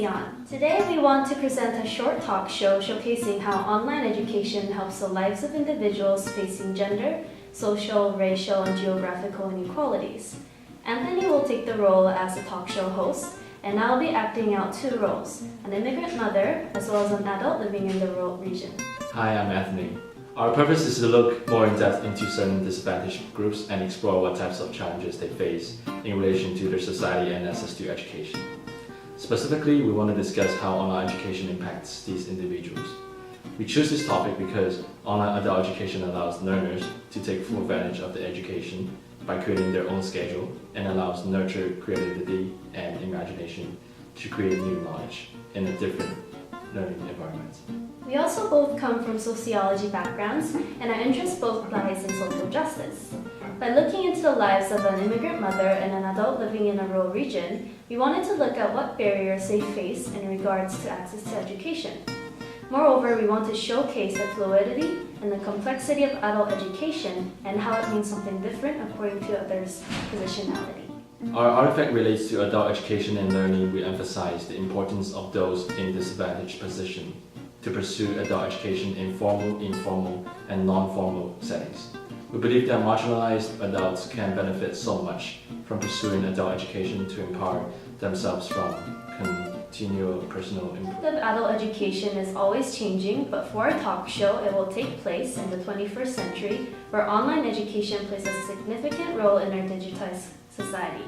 Sion. Today we want to present a short talk show showcasing how online education helps the lives of individuals facing gender, social, racial, and geographical inequalities. Anthony will take the role as a talk show host, and I'll be acting out two roles, an immigrant mother as well as an adult living in the rural region. Hi, I'm Anthony. Our purpose is to look more in depth into certain disadvantaged groups and explore what types of challenges they face in relation to their society and access to education. Specifically, we want to discuss how online education impacts these individuals. We choose this topic because online adult education allows learners to take full advantage of the education by creating their own schedule and allows nurture creativity and imagination to create new knowledge in a different learning environment. We also both come from sociology backgrounds, and our interest both lies in social justice. By looking into the lives of an immigrant mother and an adult living in a rural region, we wanted to look at what barriers they face in regards to access to education. Moreover, we want to showcase the fluidity and the complexity of adult education and how it means something different according to others' positionality. Our artifact relates to adult education and learning. We emphasize the importance of those in disadvantaged position to pursue adult education in formal, informal, and non-formal settings. We believe that marginalized adults can benefit so much from pursuing adult education to empower themselves from continual personal improvement. The adult education is always changing, but for our talk show, it will take place in the 21st century, where online education plays a significant role in our digitized society.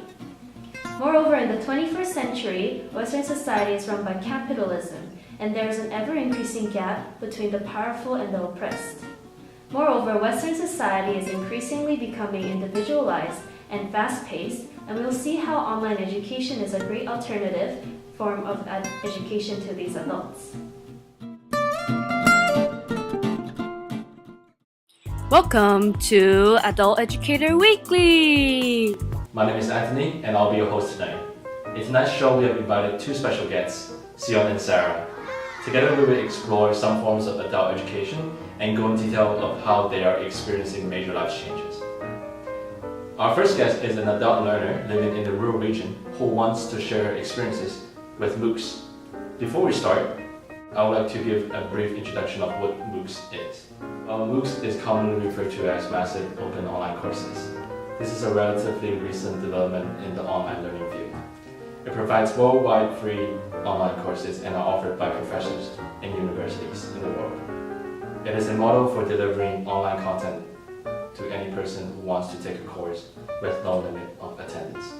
Moreover, in the 21st century, Western society is run by capitalism, and there is an ever-increasing gap between the powerful and the oppressed. Moreover, Western society is increasingly becoming individualized and fast-paced, and we will see how online education is a great alternative form of education to these adults. Welcome to Adult Educator Weekly! My name is Anthony, and I'll be your host tonight. In tonight's show, we have invited two special guests, Sion and Sarah. Together, we will explore some forms of adult education and go into detail of how they are experiencing major life changes. Our first guest is an adult learner living in the rural region who wants to share her experiences with MOOCs. Before we start, I would like to give a brief introduction of what MOOCs is. MOOCs is commonly referred to as massive open online courses. This is a relatively recent development in the online learning field. It provides worldwide free online courses and are offered by professors in universities in the world. It is a model for delivering online content to any person who wants to take a course with no limit of attendance.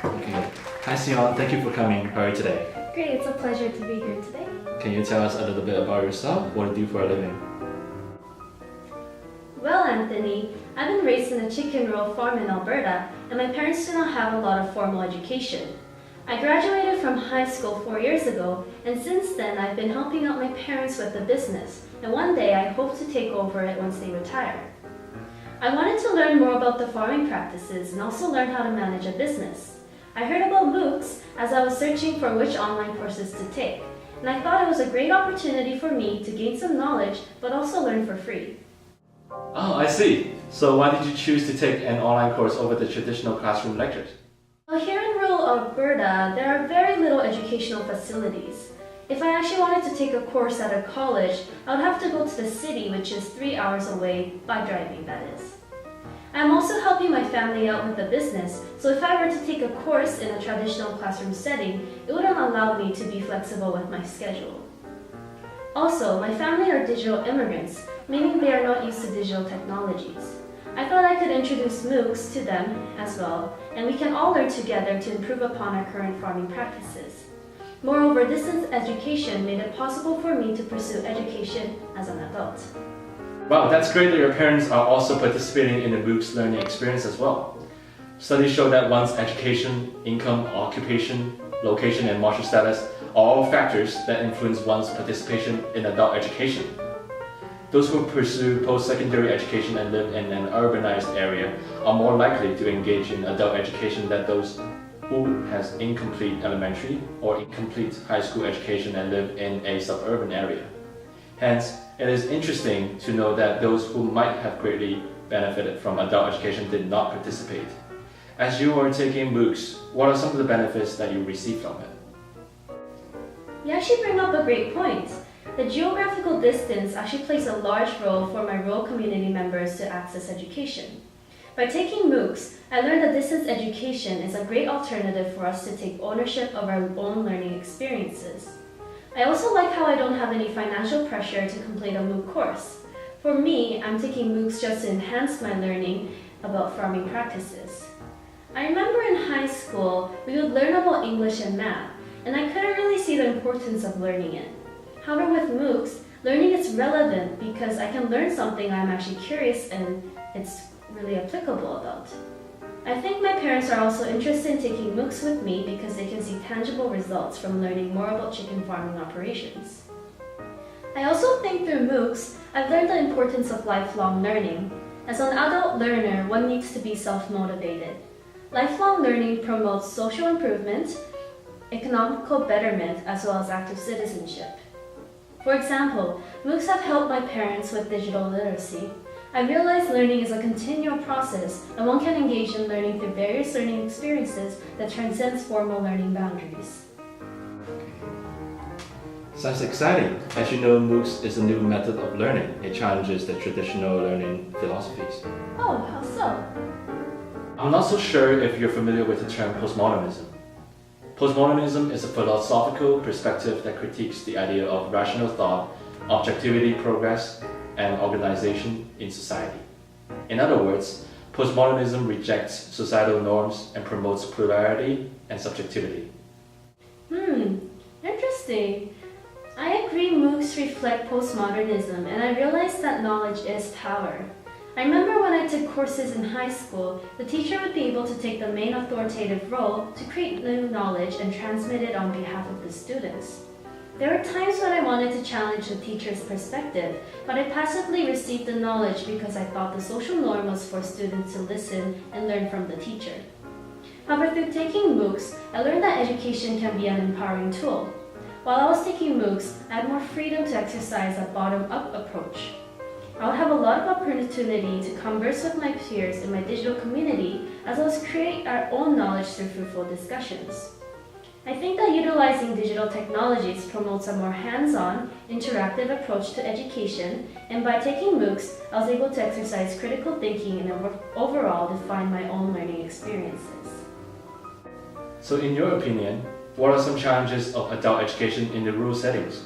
Okay. Hi Sion, thank you for coming. How are you today? Great, it's a pleasure to be here today. Can you tell us a little bit about yourself? What do you do for a living? Well, Anthony, I've been raised in a chicken rural farm in Alberta, and my parents do not have a lot of formal education. I graduated from high school 4 years ago, and since then I've been helping out my parents with the business, and one day I hope to take over it once they retire. I wanted to learn more about the farming practices and also learn how to manage a business. I heard about MOOCs as I was searching for which online courses to take, and I thought it was a great opportunity for me to gain some knowledge but also learn for free. Oh, I see. So why did you choose to take an online course over the traditional classroom lectures? Well, here in rural Alberta, there are very little educational facilities. If I actually wanted to take a course at a college, I would have to go to the city, which is 3 hours away, by driving that is. I'm also helping my family out with the business, so if I were to take a course in a traditional classroom setting, it wouldn't allow me to be flexible with my schedule. Also, my family are digital immigrants, meaning they are not used to digital technologies. I thought I could introduce MOOCs to them as well, and we can all learn together to improve upon our current farming practices. Moreover, distance education made it possible for me to pursue education as an adult. Wow, that's great that your parents are also participating in the MOOCs learning experience as well. Studies show that one's education, income, occupation, location, and martial status are all factors that influence one's participation in adult education. Those who pursue post-secondary education and live in an urbanized area are more likely to engage in adult education than those who has incomplete elementary or incomplete high school education and live in a suburban area. Hence, it is interesting to know that those who might have greatly benefited from adult education did not participate. As you are taking MOOCs, what are some of the benefits that you receive from it? You actually bring up a great point. The geographical distance actually plays a large role for my rural community members to access education. By taking MOOCs, I learned that distance education is a great alternative for us to take ownership of our own learning experiences. I also like how I don't have any financial pressure to complete a MOOC course. For me, I'm taking MOOCs just to enhance my learning about farming practices. I remember in high school, we would learn about English and math, and I couldn't really see the importance of learning it. However, with MOOCs, learning is relevant because I can learn something I'm actually curious and it's really applicable about. I think my parents are also interested in taking MOOCs with me because they can see tangible results from learning more about chicken farming operations. I also think through MOOCs, I've learned the importance of lifelong learning. As an adult learner, one needs to be self-motivated. Lifelong learning promotes social improvement, economical betterment, as well as active citizenship. For example, MOOCs have helped my parents with digital literacy. I realized learning is a continual process, and one can engage in learning through various learning experiences that transcends formal learning boundaries. Sounds exciting. As you know, MOOCs is a new method of learning. It challenges the traditional learning philosophies. Oh, how so? I'm not so sure if you're familiar with the term postmodernism. Postmodernism is a philosophical perspective that critiques the idea of rational thought, objectivity, progress, and organization in society. In other words, postmodernism rejects societal norms and promotes plurality and subjectivity. Interesting. I agree MOOCs reflect postmodernism, and I realized that knowledge is power. I remember when I took courses in high school, the teacher would be able to take the main authoritative role to create new knowledge and transmit it on behalf of the students. There were times when I wanted to challenge the teacher's perspective, but I passively received the knowledge because I thought the social norm was for students to listen and learn from the teacher. However, through taking MOOCs, I learned that education can be an empowering tool. While I was taking MOOCs, I had more freedom to exercise a bottom-up approach. I would have a lot of opportunity to converse with my peers in my digital community, as well as create our own knowledge through fruitful discussions. I think that utilizing digital technologies promotes a more hands-on, interactive approach to education, and by taking MOOCs, I was able to exercise critical thinking and overall define my own learning experiences. So in your opinion, what are some challenges of adult education in the rural settings?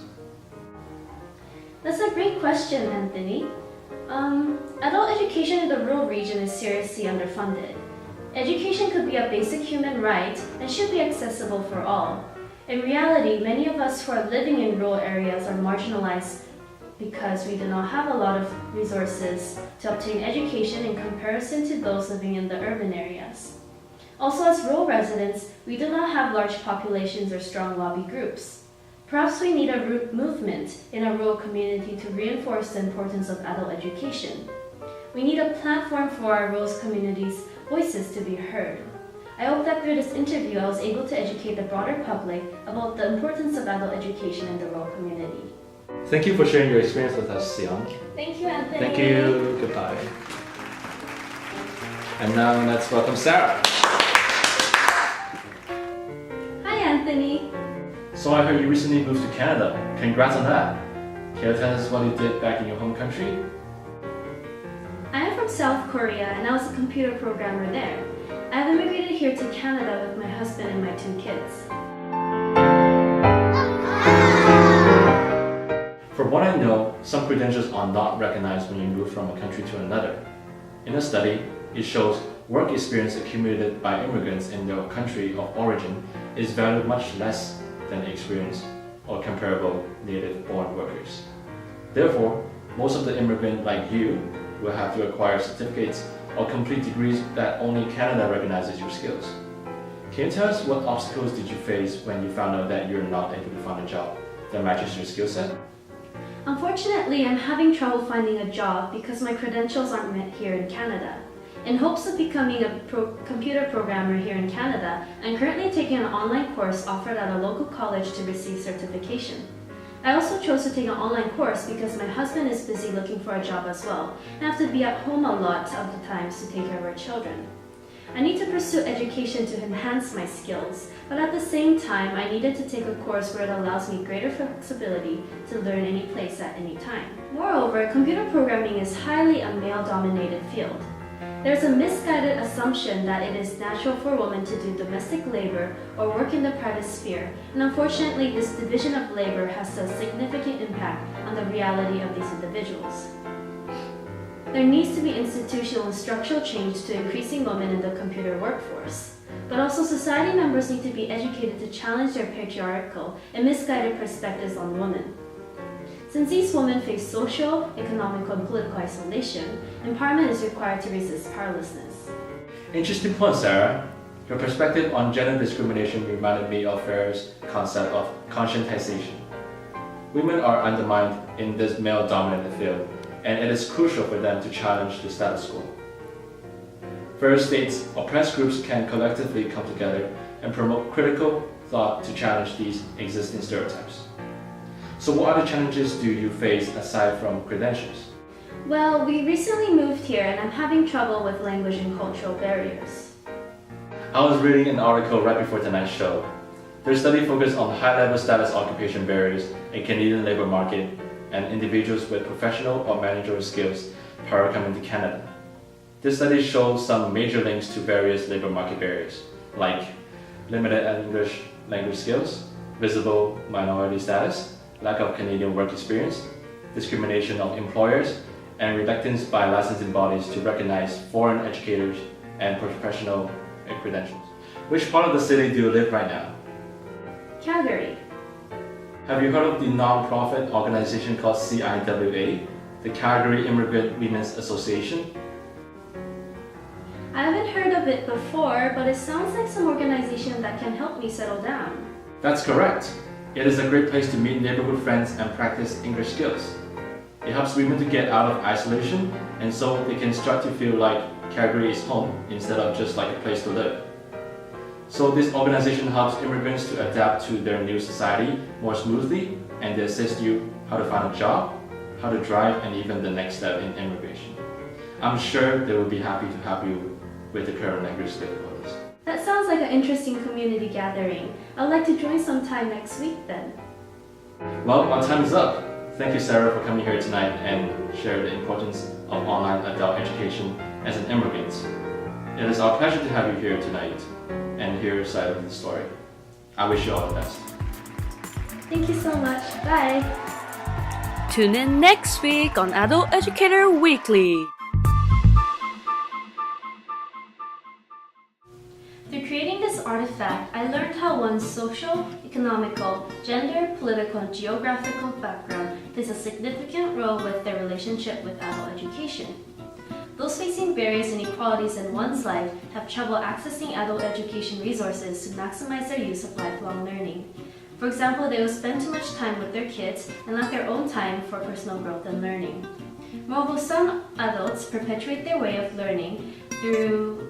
That's a great question, Anthony. Adult education in the rural region is seriously underfunded. Education could be a basic human right and should be accessible for all. In reality, many of us who are living in rural areas are marginalized because we do not have a lot of resources to obtain education in comparison to those living in the urban areas. Also, as rural residents, we do not have large populations or strong lobby groups. Perhaps we need a movement in our rural community to reinforce the importance of adult education. We need a platform for our rural community's voices to be heard. I hope that through this interview I was able to educate the broader public about the importance of adult education in the rural community. Thank you for sharing your experience with us, Sion. Thank you, Anthony. Thank you. Goodbye. And now let's welcome Sarah. Hi, Anthony. So I heard you recently moved to Canada. Congrats on that. Can you tell us what you did back in your home country? I am from South Korea and I was a computer programmer there. I have immigrated here to Canada with my husband and my 2 kids. From what I know, some credentials are not recognized when you move from a country to another. In a study, it shows work experience accumulated by immigrants in their country of origin is valued much less than experience or comparable native-born workers. Therefore, most of the immigrants like you will have to acquire certificates or complete degrees that only Canada recognizes your skills. Can you tell us what obstacles did you face when you found out that you're not able to find a job that matches your skill set? Unfortunately, I'm having trouble finding a job because my credentials aren't met here in Canada. In hopes of becoming a computer programmer here in Canada, I'm currently taking an online course offered at a local college to receive certification. I also chose to take an online course because my husband is busy looking for a job as well, and I have to be at home a lot of the times to take care of our children. I need to pursue education to enhance my skills, but at the same time, I needed to take a course where it allows me greater flexibility to learn any place at any time. Moreover, computer programming is highly a male-dominated field. There's a misguided assumption that it is natural for women to do domestic labor or work in the private sphere, and unfortunately, this division of labor has a significant impact on the reality of these individuals. There needs to be institutional and structural change to increasing women in the computer workforce. But also society members need to be educated to challenge their patriarchal and misguided perspectives on women. Since these women face social, economical, and political isolation, empowerment is required to resist powerlessness. Interesting point, Sarah. Your perspective on gender discrimination reminded me of Farah's concept of conscientization. Women are undermined in this male-dominated field, and it is crucial for them to challenge the status quo. First states, oppressed groups can collectively come together and promote critical thought to challenge these existing stereotypes. So what other challenges do you face aside from credentials? Well, we recently moved here and I'm having trouble with language and cultural barriers. I was reading an article right before tonight's show. Their study focused on high-level status occupation barriers in Canadian labor market and individuals with professional or managerial skills prior to coming to Canada. This study shows some major links to various labor market barriers, like limited English language skills, visible minority status, lack of Canadian work experience, discrimination of employers, and reluctance by licensing bodies to recognize foreign educators and professional credentials. Which part of the city do you live right now? Calgary. Have you heard of the non-profit organization called CIWA, the Calgary Immigrant Women's Association? I haven't heard of it before, but it sounds like some organization that can help me settle down. That's correct. It is a great place to meet neighborhood friends and practice English skills. It helps women to get out of isolation, and so they can start to feel like Calgary is home instead of just like a place to live. So this organization helps immigrants to adapt to their new society more smoothly, and they assist you how to find a job, how to drive, and even the next step in immigration. I'm sure they will be happy to help you with the current language difficulties. That sounds like an interesting community gathering. I'd like to join sometime next week then. Well, our time is up. Thank you, Sarah, for coming here tonight and share the importance of online adult education as an immigrant. It is our pleasure to have you here tonight and hear your side of the story. I wish you all the best. Thank you so much. Bye. Tune in next week on Adult Educator Weekly. Through creating this artifact, I learned how one's social, economical, gender, political, and geographical background plays a significant role with their relationship with adult education. Those facing barriers and inequalities in one's life have trouble accessing adult education resources to maximize their use of lifelong learning. For example, they will spend too much time with their kids and lack their own time for personal growth and learning. Moreover, some adults perpetuate their way of learning through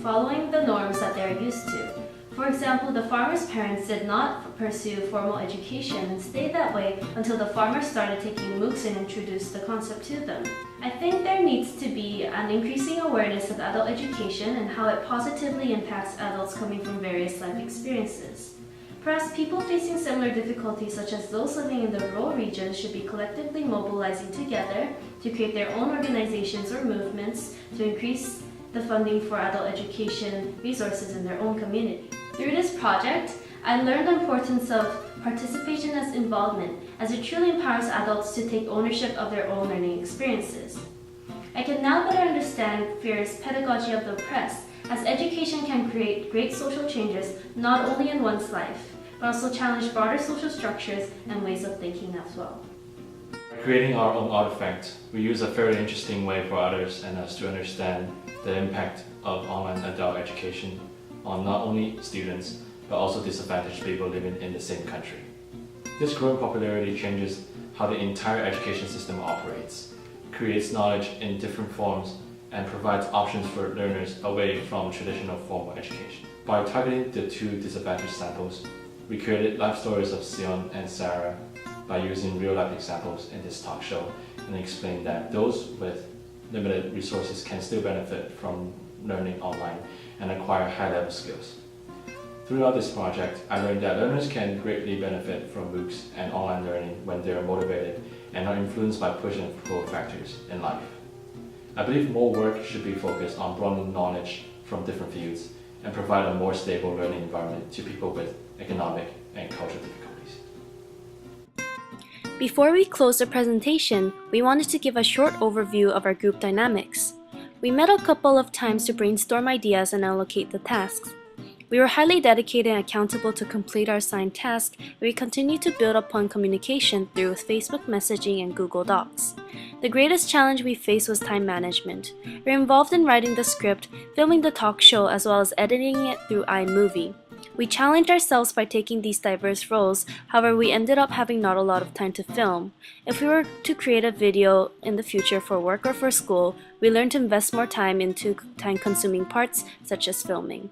following the norms that they are used to. For example, the farmer's parents did not pursue formal education and stayed that way until the farmers started taking MOOCs and introduced the concept to them. I think there needs to be an increasing awareness of adult education and how it positively impacts adults coming from various life experiences. Perhaps people facing similar difficulties such as those living in the rural regions should be collectively mobilizing together to create their own organizations or movements to increase the funding for adult education resources in their own community. Through this project, I learned the importance of participation as involvement, as it truly empowers adults to take ownership of their own learning experiences. I can now better understand Fear's pedagogy of the oppressed, as education can create great social changes not only in one's life, but also challenge broader social structures and ways of thinking as well. Creating our own artifact, we use a very interesting way for others and us to understand the impact of online adult education on not only students, but also disadvantaged people living in the same country. This growing popularity changes how the entire education system operates, creates knowledge in different forms, and provides options for learners away from traditional formal education. By targeting the two disadvantaged samples, we created life stories of Sion and Sarah by using real-life examples in this talk show and explain that those with limited resources can still benefit from learning online and acquire high-level skills. Throughout this project, I learned that learners can greatly benefit from MOOCs and online learning when they are motivated and are influenced by push and pull factors in life. I believe more work should be focused on broadening knowledge from different fields and provide a more stable learning environment to people with economic and cultural difficulties. Before we close the presentation, we wanted to give a short overview of our group dynamics. We met a couple of times to brainstorm ideas and allocate the tasks. We were highly dedicated and accountable to complete our assigned task, and we continue to build upon communication through Facebook messaging and Google Docs. The greatest challenge we faced was time management. We were involved in writing the script, filming the talk show, as well as editing it through iMovie. We challenged ourselves by taking these diverse roles, however we ended up having not a lot of time to film. If we were to create a video in the future for work or for school, we learned to invest more time into time-consuming parts such as filming.